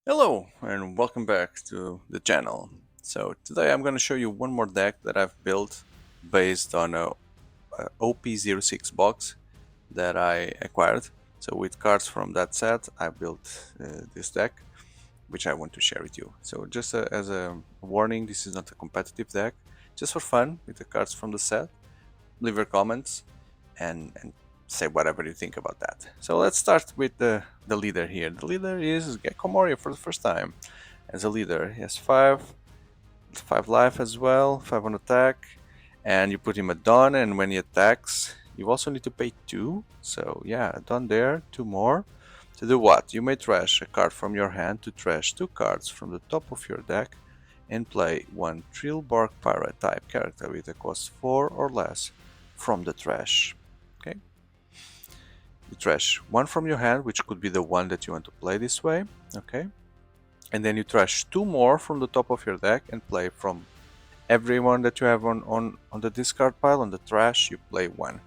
Hello and welcome back to the channel. So today I'm going to show you one more deck that I've built based on a OP06 box that I acquired. So with cards from that set I built this deck which I want to share with you. So just as a warning, this is not a competitive deck, just for fun with the cards from the set. Leave your comments and say whatever you think about that. So let's start with the leader here. The leader is Gecko Moria for the first time as a leader. He has five life as well, 5 on attack, and you put him at dawn, and when he attacks, you also need to pay 2. So yeah, dawn there, 2 more. To do what? You may trash a card from your hand to trash 2 cards from the top of your deck and play one Trill Bark Pirate type character with a cost 4 or less from the trash. Okay, you trash one from your hand, which could be the one that you want to play this way. Okay, and then you trash 2 more from the top of your deck and play from everyone that you have on the discard pile. On the trash, you play 1.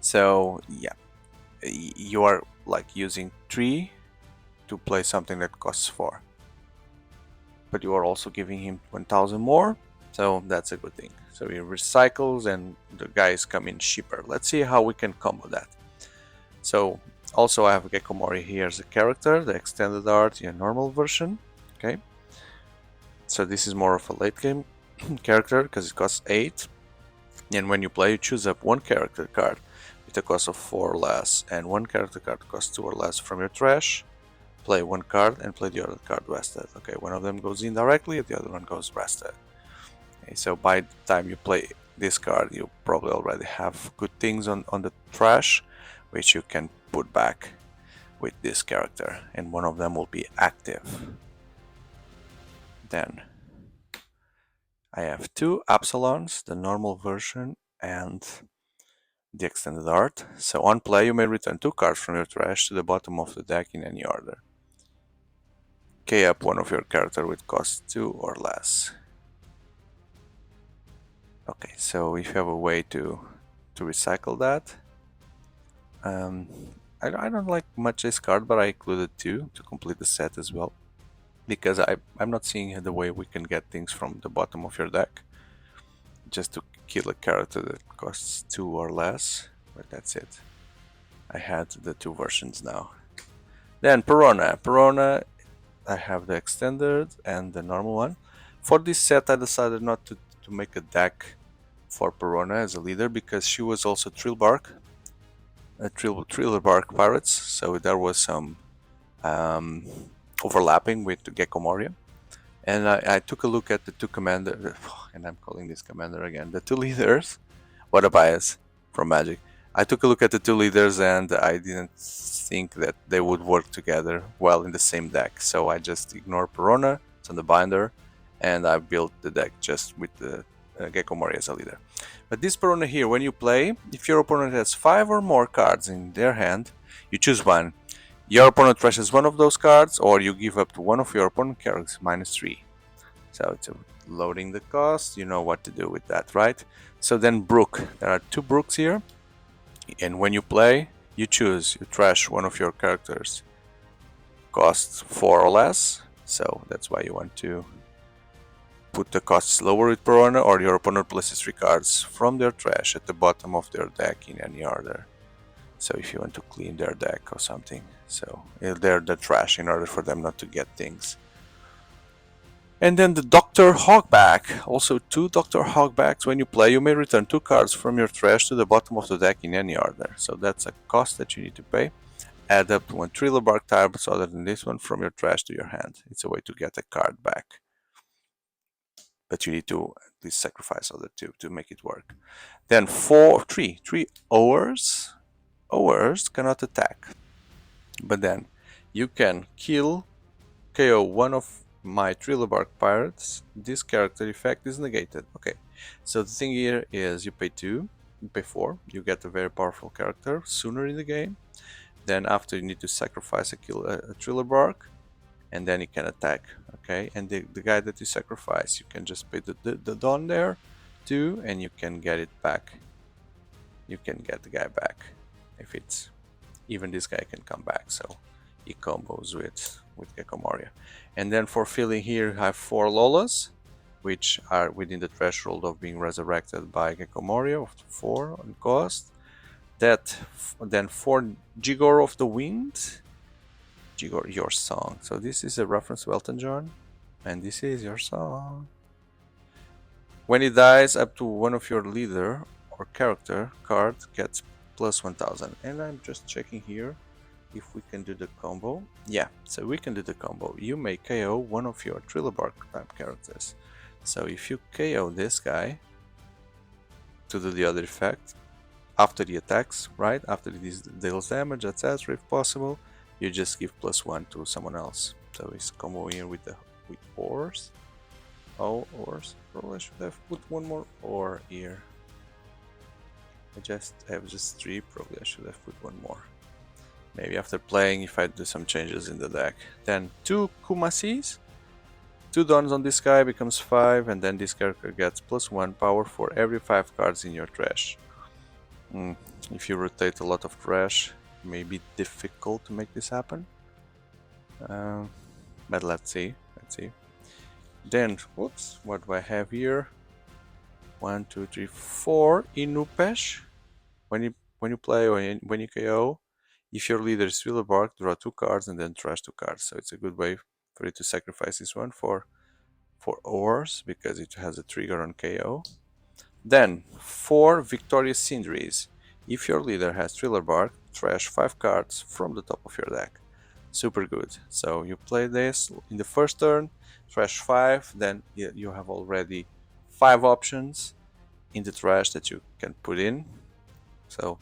So yeah, you are like using 3 to play something that costs 4, but you are also giving him 1000 more, so that's a good thing. So he recycles and the guys come in cheaper. Let's see how we can combo that. So also I have Gecko Moria here as a character, the extended art in a normal version. Okay, so this is more of a late game character because it costs 8, and when you play you choose up one character card with a cost of 4 or less, and one character card costs 2 or less from your trash. Play one card and play the other card rested. Okay, one of them goes in directly, the other one goes rested. Okay, so by the time you play this card, you probably already have good things on the trash, which you can put back with this character, and one of them will be active. Then I have 2 Absalons, the normal version and the extended art. So on play, you may return 2 cards from your trash to the bottom of the deck in any order. K up one of your character with cost 2 or less. Okay, so if you have a way to recycle that, I don't like much this card, but I included 2 to complete the set as well, because I'm not seeing the way we can get things from the bottom of your deck just to kill a character that costs 2 or less, but that's it. I had the 2 versions now. Then Perona, I have the extended and the normal one. For this set I decided not to make a deck for Perona as a leader, because she was also Triller Bark Pirates, so there was some um, overlapping with the Gecko Moria. And I took a look at the 2 commander, and I'm calling this commander again, the 2 leaders. What a bias from Magic. I took a look at the 2 leaders and I didn't think that they would work together well in the same deck, so I just ignored Perona, it's on the binder, and I built the deck just with the Gecko Moria as a leader. But this Perona here, when you play, if your opponent has 5 or more cards in their hand, you choose one. Your opponent trashes one of those cards, or you give up to one of your opponent cards -3. So it's loading the cost, you know what to do with that, right? So then Brook, there are 2 Brooks here, and when you play, you choose, you trash one of your characters, costs 4 or less, so that's why you want to put the costs lower with Perona, or your opponent places 3 cards from their trash at the bottom of their deck in any order. So if you want to clean their deck or something, so they're the trash in order for them not to get things. And then the Dr. Hogback, also 2 Dr. Hogbacks. When you play, you may return 2 cards from your trash to the bottom of the deck in any order. So that's a cost that you need to pay. Add up to 1 Triller Bark type other than this one from your trash to your hand. It's a way to get a card back, but you need to at least sacrifice other 2 to make it work. Then 3 Owers. Owers cannot attack, but then you can KO one of my Triller Bark Pirates. This character effect is negated. Okay, so the thing here is you pay 2, you pay 4, you get a very powerful character sooner in the game. Then after you need to sacrifice a Triller Bark, and then you can attack. Okay, and the guy that you sacrifice, you can just pay the Dawn there too, and you can get it back. You can get the guy back if it's even this guy can come back. So he combos with with Gecko Moria. And then for filling here, I have 4 Lolas, which are within the threshold of being resurrected by Gecko Moria, of 4 on cost. Then 4 Jigor of the Wind. Jigor, your song. So this is a reference to Elton John, and this is your song. When it dies, up to one of your leader or character card gets plus 1000. And I'm just checking here if we can do the combo. Yeah, so we can do the combo. You may KO one of your Triller type characters. So if you KO this guy to do the other effect, after the attacks, right? After this deals damage, etc. If possible, you just give +1 to someone else. So it's combo here with ores. Oh, ores. Probably I should have put one more ore here. I have just 3. Probably I should have put one more. Maybe after playing, if I do some changes in the deck. Then 2 Kumasis. 2 dons on this guy becomes 5, and then this character gets +1 power for every 5 cards in your trash. If you rotate a lot of trash, it may be difficult to make this happen. But let's see. Then, whoops, what do I have here? 1, 2, 3, 4 Inupesh. When you play or when you KO, if your leader is Triller Bark, draw 2 cards and then trash 2 cards. So it's a good way for you to sacrifice this one for ores, because it has a trigger on KO. Then 4 Victorious Cindries. If your leader has Triller Bark, trash 5 cards from the top of your deck. Super good. So you play this in the first turn, trash 5, then you have already 5 options in the trash that you can put in. So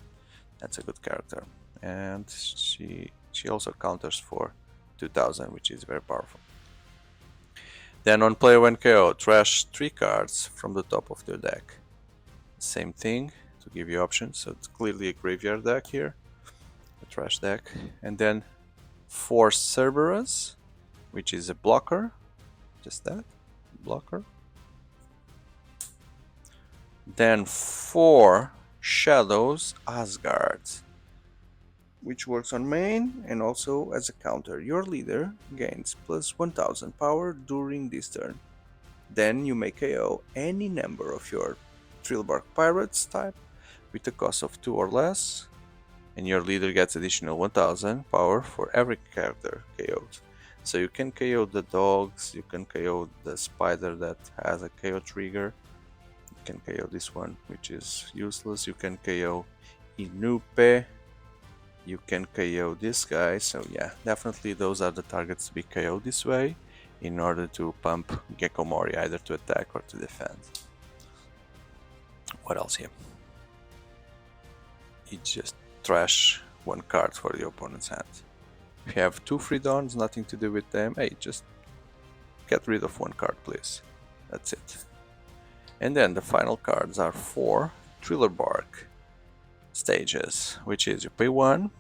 that's a good character. And she also counters for 2000, which is very powerful. Then on play when KO, trash 3 cards from the top of their deck. Same thing to give you options. So it's clearly a graveyard deck here, a trash deck. And then 4 Cerberus, which is a blocker. Just that, blocker. Then 4 Shadows Asgard, which works on main and also as a counter. Your leader gains plus 1000 power during this turn. Then you may KO any number of your Trillbark Pirates type with a cost of 2 or less, and your leader gets additional 1000 power for every character KO'd. So you can KO the dogs, you can KO the spider that has a KO trigger, you can KO this one, which is useless, you can KO Inupe, you can KO this guy. So yeah, definitely those are the targets to be KO'd this way in order to pump Gecko Moria either to attack or to defend. What else here? It just trash 1 card for the opponent's hand. If you have 2 free dons, nothing to do with them, hey, just get rid of 1 card, please. That's it. And then the final cards are 4 Triller Bark stages, which is you pay 1,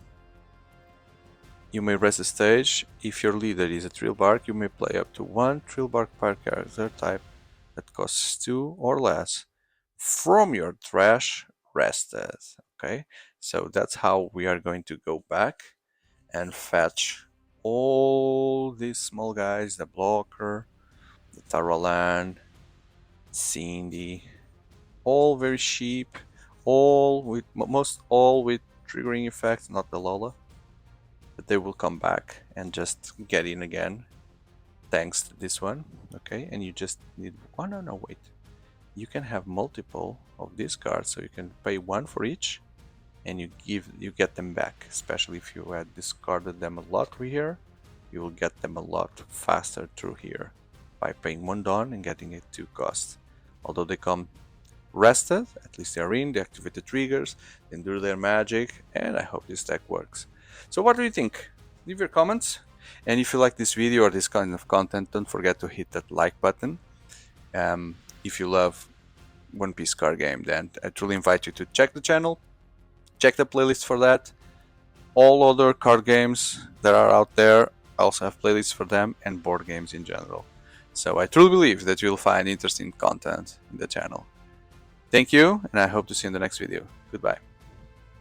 you may rest a stage. If your leader is a Triller Bark, you may play up to 1 Triller Bark Pirate character type that costs 2 or less from your trash rested. Okay, so that's how we are going to go back and fetch all these small guys, the blocker, the Tarolan, Cindy, all very cheap, all with all with triggering effects, not the Lola, but they will come back and just get in again thanks to this one. Okay, and you just need no wait, you can have multiple of these cards, so you can pay 1 for each and you get them back, especially if you had discarded them a lot through here. You will get them a lot faster through here by paying 1 Don and getting it 2 cost. Although they come rested, at least they're in, they activate the triggers, they do their magic, and I hope this deck works. So what do you think? Leave your comments, and if you like this video or this kind of content, don't forget to hit that like button. If you love One Piece card game, then I truly invite you to check the channel, check the playlist for that. All other card games that are out there, I also have playlists for them, and board games in general. So I truly believe that you'll find interesting content in the channel. Thank you, and I hope to see you in the next video. Goodbye.